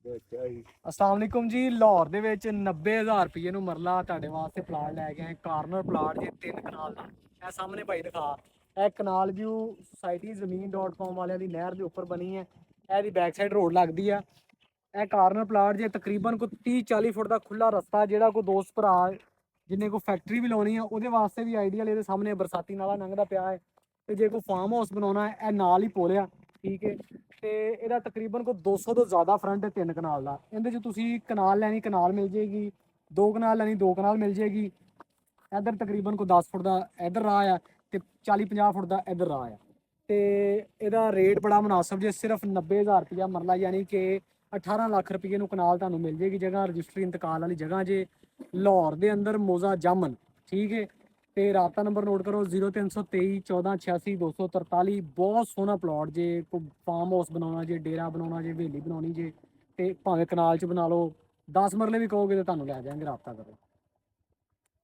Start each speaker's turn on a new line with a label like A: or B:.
A: अस्सलाम वालेकुम जी। लाहौर ਦੇ ਵਿੱਚ 90000 ਰੁਪਏ ਨੂੰ ਮਰਲਾ ਤੁਹਾਡੇ ਵਾਸਤੇ ਪਲਾਟ ਲੈ ਕੇ ਆਏ। ਕਾਰਨਰ ਪਲਾਟ ਜੇ 3 ਕਨਾਲ ਦਾ। ਇਹ ਸਾਹਮਣੇ ਭਾਈ ਦਿਖਾ, ਇਹ ਕਨਾਲ ਵਿਊ ਸੁਸਾਇਟੀ ਜ਼ਮੀਨ.com ਵਾਲਿਆਂ ਦੀ ਨਹਿਰ ਦੇ ਉੱਪਰ ਬਣੀ ਹੈ। ਇਹਦੀ ਬੈਕ ਸਾਈਡ ਰੋਡ ਲੱਗਦੀ ਆ। ਇਹ ਕਾਰਨਰ ਪਲਾਟ ਜੇ ਤਕਰੀਬਨ ਕੋਈ 30-40 ਫੁੱਟ ਦਾ ਖੁੱਲਾ ਰਸਤਾ, ਜਿਹੜਾ ਕੋਈ ਦੋਸਤ ਭਰਾ ਜਿੰਨੇ ਕੋਈ ਫੈਕਟਰੀ ਵੀ ਲਾਉਣੀ ਆ ਉਹਦੇ ਵਾਸਤੇ ਵੀ ਆਈਡੀਅਲ। ਇਹਦੇ ਸਾਹਮਣੇ ਬਰਸਾਤੀ ਨਾਲਾ ਲੰਘਦਾ ਪਿਆ ਹੈ। ਤੇ ਜੇ ਕੋਈ ਫਾਰਮ ਹਾਊਸ ਬਣਾਉਣਾ ਹੈ, ਇਹ ਨਾਲ ਹੀ ਪੋਲਿਆ, ਠੀਕ ਹੈ। ਤੇ ਇਹਦਾ ਤਕਰੀਬਨ ਕੋਈ 200 ਤੋਂ ਜ਼ਿਆਦਾ ਫਰੰਟ ਹੈ 3 ਕਨਾਲ ਦਾ। ਇਹਦੇ 'ਚ ਤੁਸੀਂ ਕਨਾਲ ਲੈਣੀ ਕਨਾਲ ਮਿਲ ਜੇਗੀ, 2 ਕਨਾਲ ਲੈਣੀ 2 ਕਨਾਲ ਮਿਲ ਜੇਗੀ। ਇੱਧਰ ਤਕਰੀਬਨ ਕੋਈ 10 ਫੁੱਟ ਦਾ ਇੱਧਰ ਰਾਹ ਆ ਤੇ 40-50 ਫੁੱਟ ਦਾ ਇੱਧਰ ਰਾਹ ਆ। ਤੇ ਇਹਦਾ ਰੇਟ ਬੜਾ ਮੁਨਾਸਬ ਜੇ, ਸਿਰਫ 90000 ਰੁਪਇਆ ਮਰਲਾ, ਯਾਨੀ ਕਿ 18 ਲੱਖ ਰੁਪਏ ਨੂੰ ਕਨਾਲ ਤੁਹਾਨੂੰ ਮਿਲ ਜੇਗੀ। ਜਗ੍ਹਾ ਰਜਿਸਟਰੀ ਇੰਤਕਾਲ ਵਾਲੀ ਜਗ੍ਹਾ ਜੇ, ਲਾਹੌਰ ਦੇ ਅੰਦਰ ਮੋਜ਼ਾ ਜਾਮਨ, ਠੀਕ ਹੈ। ਤੇ ਰਾਬਤਾ ਨੰਬਰ ਨੋਟ ਕਰੋ 0323 1486 243। ਬਹੁਤ ਸੋਹਣਾ ਪਲਾਟ ਜੇ। ਕੋਈ ਫਾਰਮ ਹਾਊਸ ਬਣਾਉਣਾ ਜੇ, ਡੇਰਾ ਬਣਾਉਣਾ ਜੇ, ਹਵੇਲੀ ਬਣਾਉਣੀ ਜੇ, ਤੇ ਭਾਵੇਂ ਕਨਾਲ 'ਚ ਬਣਾ ਲਓ। 10 ਮਰਲੇ ਵੀ ਕਹੋਗੇ ਤਾਂ ਤੁਹਾਨੂੰ ਲੈ ਜਾਵਾਂਗੇ, ਰਾਬਤਾ ਕਰੋ।